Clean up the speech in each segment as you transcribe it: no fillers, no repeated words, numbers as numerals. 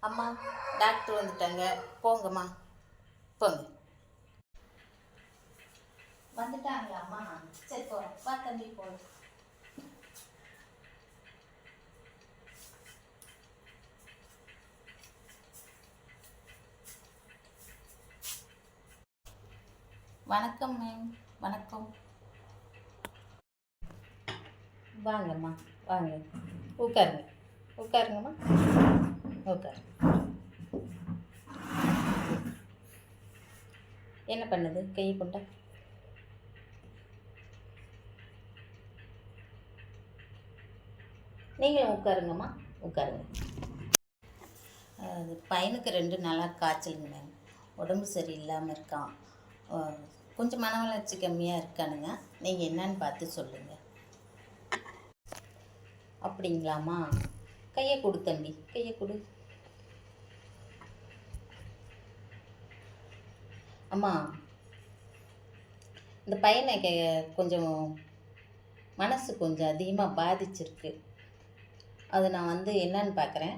அம்மா டாக்டர் வந்துட்டாங்க, போங்கம்மா போங்க. வந்துட்டாங்களா அம்மா? சரி போகிறோம், வா தம்பி போகலாம். வணக்கம் மேம். வணக்கம். வாங்கம்மா வாங்க, உட்காருங்க உட்காருங்கம்மா, உட்காருங்க. என்ன பண்ணுது? கையை கொண்டா. நீங்களும் உட்காருங்கம்மா, உட்காருங்க. அது பையனுக்கு 2 நாளாக காய்ச்சலுங்க மேம். உடம்பு சரியில்லாமல் இருக்கான். கொஞ்சம் மன வளர்ச்சி கம்மியாக இருக்கானுங்க. நீங்கள் என்னன்னு பார்த்து சொல்லுங்கள். அப்படிங்களாம்மா? கையை கொடு தம்பி, கையை கொடு. அம்மா, இந்த பையனை கொஞ்சம் மனசு கொஞ்சம் அதிகமாக பாதிச்சிருக்கு. அது நான் என்னன்னு பார்க்குறேன்.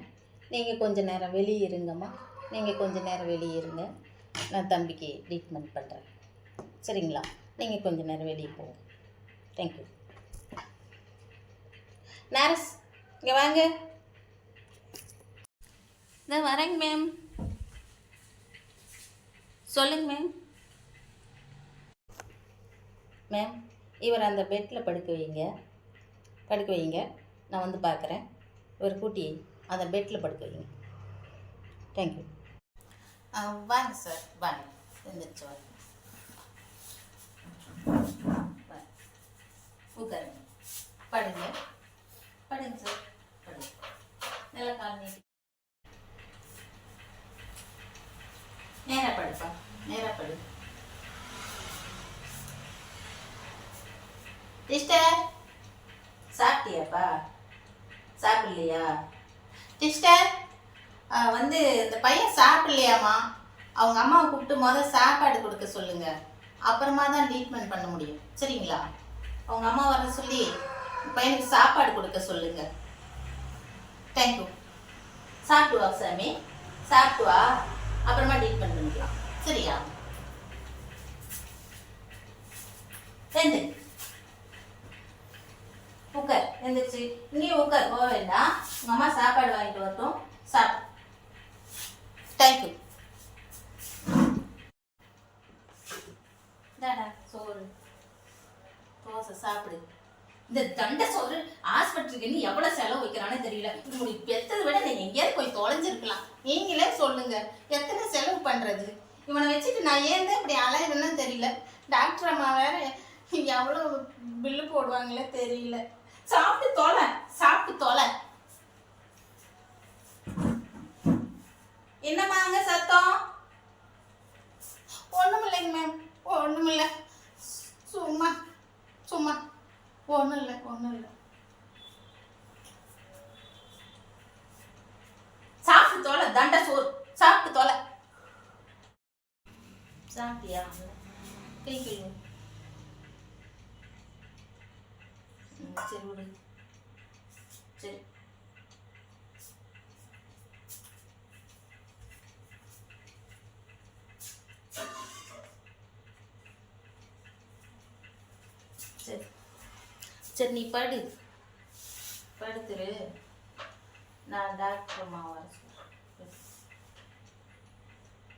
நீங்கள் கொஞ்சம் நேரம் வெளியே இருங்கம்மா, நீங்கள் கொஞ்சம் நேரம் வெளியே இருங்க. நான் தம்பிக்கு ட்ரீட்மெண்ட் பண்ணுறேன், சரிங்களா? நீங்கள் கொஞ்சம் நேரம் வெளியே போங்க. தேங்க்யூ. நர்ஸ், இங்கே வாங்க. நான் வரேங்க மேம். சொல்லுங்க மேம். மேம், இவர் அந்த பெட்டில் படுக்க வைங்க. நான் வந்து பார்க்குறேன். இவர் கூட்டி அந்த பெட்டில் படுக்க வைங்க. தேங்க்யூ. வாங்க சார், வாங்க. எழுந்திரிச்சு வாங்க. உட்காருங்க. படுங்க சார், படுங்க. நல்லா கால் நீட்டி. நேராக படுப்பா, நேராக படு. சிஸ்டர், சாப்பிட்டியாப்பா? சாப்பிடலையா? சிஸ்டர், இந்த பையன் சாப்பிடலையாம்மா? அவங்க அம்மாவை கூப்பிட்டு சாப்பாடு கொடுக்க சொல்லுங்க. அப்புறமா தான் ட்ரீட்மெண்ட் பண்ண முடியும், சரிங்களா? அவங்க அம்மா வர சொல்லி பையனுக்கு சாப்பாடு கொடுக்க சொல்லுங்க. தேங்க்யூ. சாப்பிட்டு வா சாமி, சாப்பிட்டு வா. அப்புறமா ட்ரீட்மெண்ட் பண்ணிக்கலாம், சரியா? எந்திரி, உட்கார். எந்திரிச்சு இங்கேயே உட்கார், போக வேண்டாம். உங்கள் அம்மா சாப்பாடு வாங்கிட்டு வரட்டும், சாப்பிடு. தேங்க்யூ. தாடா சோறு, தோசை சாப்பிடு. இந்த தண்டை சோறு ஆஸ்பத்திரிக்கு எவ்வளோ செலவு வைக்கிறானே தெரியல. உங்களுக்கு பெற்றதை விட நீங்கள் எங்கேயாவது போய் தொலைஞ்சிருக்கலாம். நீங்களே சொல்லுங்க, எத்தனை செலவு பண்ணுறது? இவனை வச்சுட்டு நான் ஏன் இப்படி அலையிறேன்னு தெரியல. டாக்டர் அம்மா வேற எவ்வளோ பில்லு போடுவாங்களே தெரியல. சாப்பிட்டு தொலை, சாப்பிட்டு தொலை. என்னம்மா அங்கே சத்தம்? ஒன்றும் இல்லைங்க மேம், ஒன்றும் இல்லை. சும்மா சும்மா ஒன்றும் இல்லை. சாப்பிட்டு தொலை, தண்டை சோறு சாப்பிட்டு தொலை. சாப்பிட்டியா? கை கழுவு. சரி விடு. சரி, சரி சரி, நீ படுத்துரு. நான் டாக்டர் அம்மா வர சொல்கிறேன்.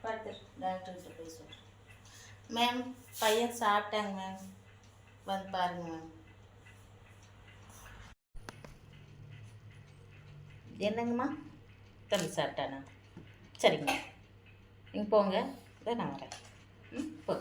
படுத்துரு, டாக்டர்கிட்ட போய் சொல்கிறேன். மேம், பையன் சாப்பிட்டாங்க மேம், வந்து பாருங்க மேம். என்னங்கம்மா? தம்பி சாப்பிட்டானா? சரிங்க, நீங்கள் போங்க, இதை நான் வரேன். போ.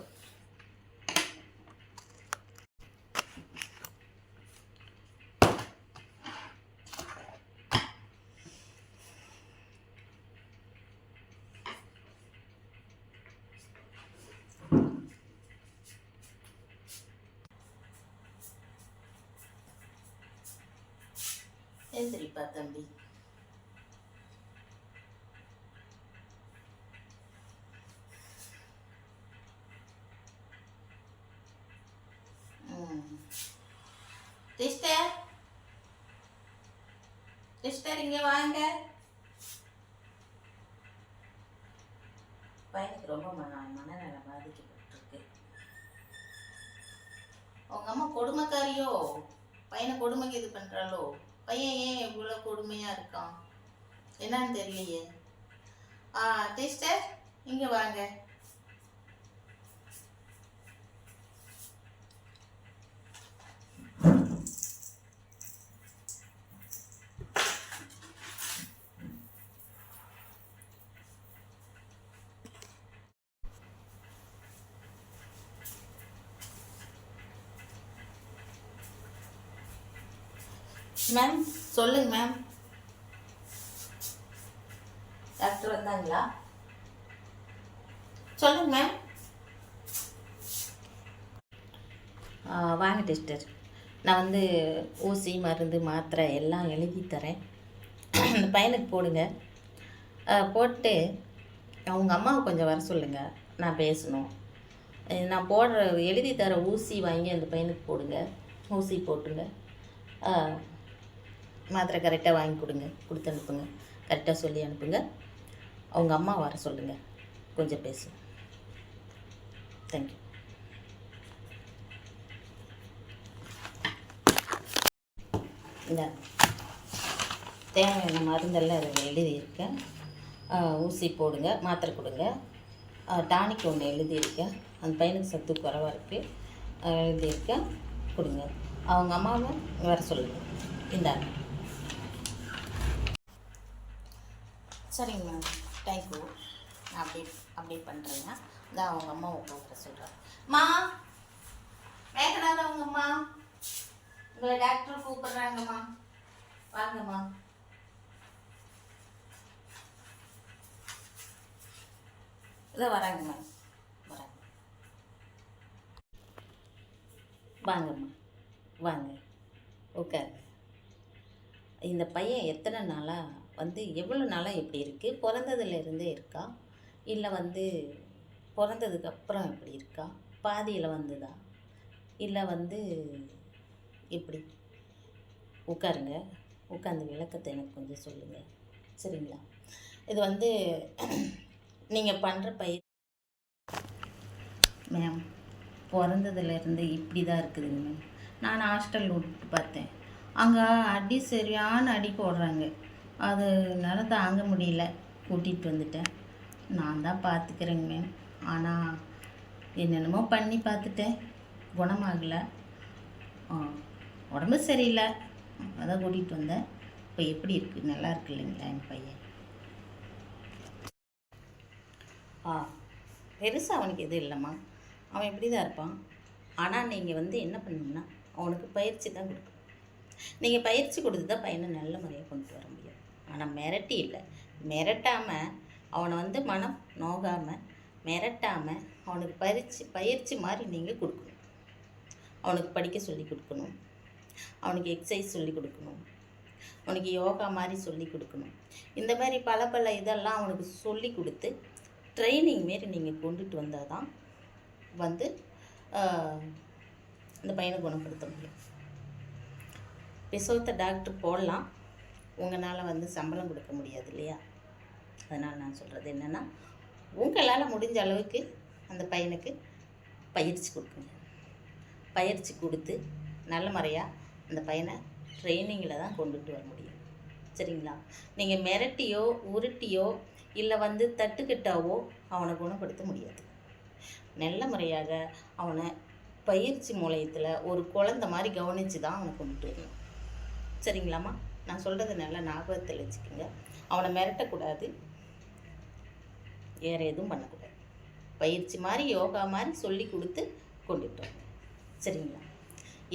எந்திரிப்பா தம்பி. சிஸ்டர், சிஸ்டர் இங்கே வாங்க. பையனுக்கு ரொம்ப மனநல பாதிக்கப்பட்டிருக்கு. அவங்க அம்மா கொடுமைக்காரியோ, பையனை கொடுமைக்கு இது பண்ணுறாளோ? பையன் ஏன் இவ்வளோ கொடுமையாக இருக்கான் என்னன்னு தெரியலையே. டீச்சர் இங்கே வாங்க. மேம் சொல்லுங்க மேம். டாக்டர் வந்தாங்களா? சொல்லுங்க மேம். வாங்க டெஸ்டர், நான் வந்து ஊசி மருந்து மாத்திரை எல்லாம் எழுதி தரேன். அந்த பையனுக்கு போடுங்க. போட்டு அவங்க அம்மாவை கொஞ்சம் வர சொல்லுங்கள், நான் பேசணும். நான் எழுதி தர ஊசி வாங்கி அந்த பையனுக்கு போடுங்க. ஊசி போட்டுங்க. மாத்திரை கரெக்டாக வாங்கி கொடுத்து அனுப்புங்க. கரெக்டாக சொல்லி அனுப்புங்க. அவங்க அம்மா வர சொல்லுங்கள், கொஞ்சம் பேசுங்க. தேங்க்யூ. இந்த தேவையான மருந்தெல்லாம் அதில் எழுதியிருக்கேன். ஊசி போடுங்க, மாத்திரை கொடுங்க. டானிக் ஒன்று எழுதியிருக்கேன், அந்த பையனுக்கு சத்து குறைவாக இருக்குது, எழுதியிருக்கேன், கொடுங்க. அவங்க அம்மாவை வர சொல்லுங்கள். இந்தாங்க. சரிங்க மேம், தேங்க்யூ. நான் அப்டேட் பண்ணுறேங்க. இந்த அவங்க அம்மாவை கூப்பிட சொல்கிறேன். மா மேகநாத, அவங்க அம்மா உங்களை டாக்டர் கூப்பிட்றாங்கம்மா, வாங்கம்மா. இதை வராங்க மேம், வராங்க. வாங்கம்மா, வாங்க, உட்காருங்க. இந்த பையன் எத்தனை நாளாக எவ்வளோ நாளாக எப்படி இருக்குது? பிறந்ததுலேருந்தே இருக்கா, இல்லை பிறந்ததுக்கப்புறம் எப்படி இருக்கா, பாதியில் வந்துதா, இல்லை எப்படி? உட்காருங்க, உட்காந்து விளக்கத்தை எனக்கு கொஞ்சம் சொல்லுங்கள், சரிங்களா? இது நீங்கள் பண்ணுற மேம், பிறந்ததுலேருந்து இப்படி தான் இருக்குதுங்க மேம். நான் ஹாஸ்டல் விட்டு பார்த்தேன், அங்கே சரியான அடி போடுறாங்க. அதனால தாங்க முடியல, கூட்டிகிட்டு வந்துட்டேன். நான் தான் பார்த்துக்கிறேங்க மேம். ஆனால் என்னென்னமோ பண்ணி பார்த்துட்டேன், குணமாகலை. உடம்பு சரியில்லை, அதான் கூட்டிகிட்டு வந்தேன். இப்போ எப்படி இருக்குது? நல்லா இருக்கு இல்லைங்களா என் பையன்? பெருசாக அவனுக்கு எதுவும் இல்லைம்மா, அவன் இப்படி தான் இருப்பான். ஆனால் நீங்கள் என்ன பண்ணணும்னா அவனுக்கு பயிற்சி தான் கொடுக்கணும். நீங்கள் பயிற்சி கொடுத்து தான் பையனை நல்ல முறையாக கொண்டு வர முடியும். ஆனால் மிரட்டி இல்லை, மிரட்டாமல் அவனை மனம் நோகாமல் மிரட்டாமல் அவனுக்கு பயிற்சி மாதிரி நீங்கள் கொடுக்கணும். அவனுக்கு படிக்க சொல்லி கொடுக்கணும், அவனுக்கு எக்ஸசைஸ் சொல்லி கொடுக்கணும், அவனுக்கு யோகா மாதிரி சொல்லி கொடுக்கணும். இந்த மாதிரி பல இதெல்லாம் அவனுக்கு சொல்லி கொடுத்து ட்ரைனிங் மாரி நீங்கள் கொண்டுட்டு வந்தால் தான் இந்த பையனை குணப்படுத்த முடியும். பிரசவத்தை டாக்டர் போடலாம், உங்களால் சம்பளம் கொடுக்க முடியாது இல்லையா? அதனால் நான் சொல்கிறது என்னென்னா, உங்களால் முடிஞ்ச அளவுக்கு அந்த பையனுக்கு பயிற்சி கொடுக்குங்க. பயிற்சி கொடுத்து நல்ல முறையாக அந்த பையனை ட்ரைனிங்கில் தான் கொண்டுட்டு வர முடியும், சரிங்களா? நீங்கள் மிரட்டியோ உருட்டியோ இல்லை தட்டுக்கிட்டாவோ அவனை குணப்படுத்த முடியாது. நல்ல முறையாக அவனை பயிற்சி மூலயத்தில் ஒரு குழந்தை மாதிரி கவனித்து தான் அவனை கொண்டுட்டு வரணும், சரிங்களாம்மா? நான் சொல்கிறது நல்லா ஞாபகத்தில் வச்சுக்கோங்க. அவனை மிரட்டக்கூடாது, வேறு எதுவும் பண்ணக்கூடாது. பயிற்சி மாதிரி யோகா மாதிரி சொல்லி கொடுத்து கொண்டுட்டு வரணும், சரிங்களா?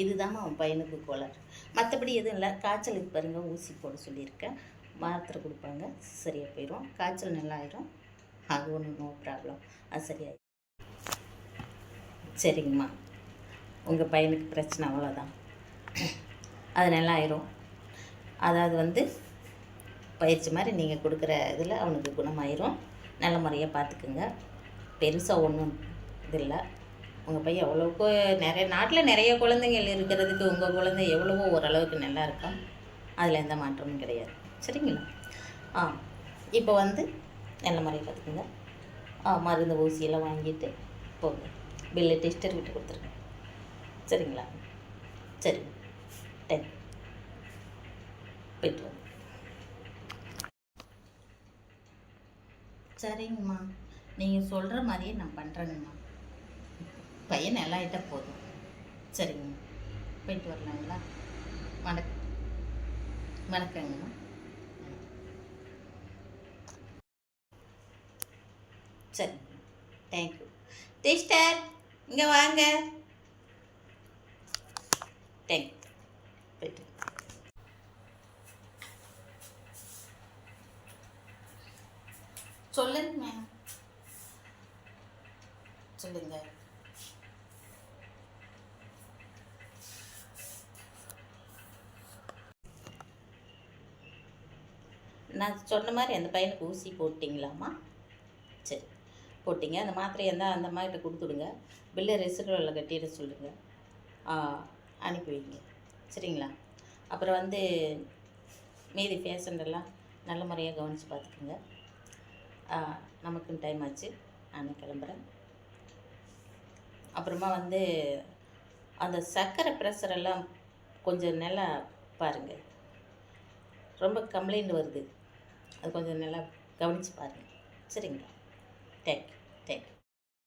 இதுதான் அவன் பையனுக்கு கோளாறு. மற்றபடி எதுவும் இல்லை. காய்ச்சலுக்கு பாருங்கள், ஊசி போட சொல்லியிருக்கேன், மாத்திரை கொடுப்பாங்க, சரியாக போயிடும். காய்ச்சல் நல்லா ஆயிரும், அது ஒன்றும் நோ ப்ராப்ளம், அது சரியாயிடும். சரிங்கம்மா, உங்கள் பையனுக்கு பிரச்சனை அவ்வளோதான், அது நல்லா ஆயிரும். அதாவது பயிற்சி மாதிரி நீங்கள் கொடுக்குற இதில் அவனுக்கு குணமாயிரும். நல்ல முறையாக பார்த்துக்குங்க. பெருசாக ஒன்றும் இது இல்லை. உங்கள் பையன் எவ்வளோக்கோ நாட்டில் நிறைய குழந்தைங்கள் இருக்கிறதுக்கு உங்கள் குழந்தை எவ்வளவோ ஓரளவுக்கு நல்லா இருக்கும், அதில் எந்த மாற்றமும் கிடையாது, சரிங்களா? இப்போ நல்ல முறையாக பார்த்துக்குங்க. மருந்து ஊசியெல்லாம் வாங்கிட்டு போங்க. பில்லு டெஸ்டர்கிட்ட கொடுத்துருங்க. சரிங்களா? சரி, தேங்க் போய்ட்டு வாங்க. சரிங்கம்மா, நீங்கள் சொல்கிற மாதிரியே நான் பண்ணுறேங்கம்மா. பையன் நல்லா ஆகிட்டா போதும். சரிங்கம்மா, போயிட்டு வரலாங்களா? வணக்கங்கம்மா. சரி, தேங்க்யூ. டீச்சர் இங்கே வாங்க. தேங்க்யூ. போயிட்டு சொல்லுங்க மேம். சொல்லுங்க. நான் சொன்ன மாதிரி அந்த பையனுக்கு ஊசி போட்டிங்களாம்மா? சரி, போட்டிங்க. அந்த மாத்திரையை இருந்தால் அந்த அம்மாக்கிட்ட கொடுத்துடுங்க. பில்லை ரெசிடுவலில் கட்டிட சொல்லுங்கள். அனுப்பி வைங்க. சரிங்களா? அப்புறம் வந்து மீதி பேஷண்டெல்லாம் நல்ல முறையாக கவனித்து பார்த்துக்குங்க. நமக்குன்னு டைம் ஆச்சு, நான் கிளம்புறேன். அப்புறமா வந்து அந்த சர்க்கரை ப்ரெஷரெல்லாம் கொஞ்சம் நல்லா பாருங்கள். ரொம்ப கம்ப்ளைண்ட் வருது, அது கொஞ்சம் நல்லா கவனித்து பாருங்கள். சரிங்களா? தேங்க்யூ.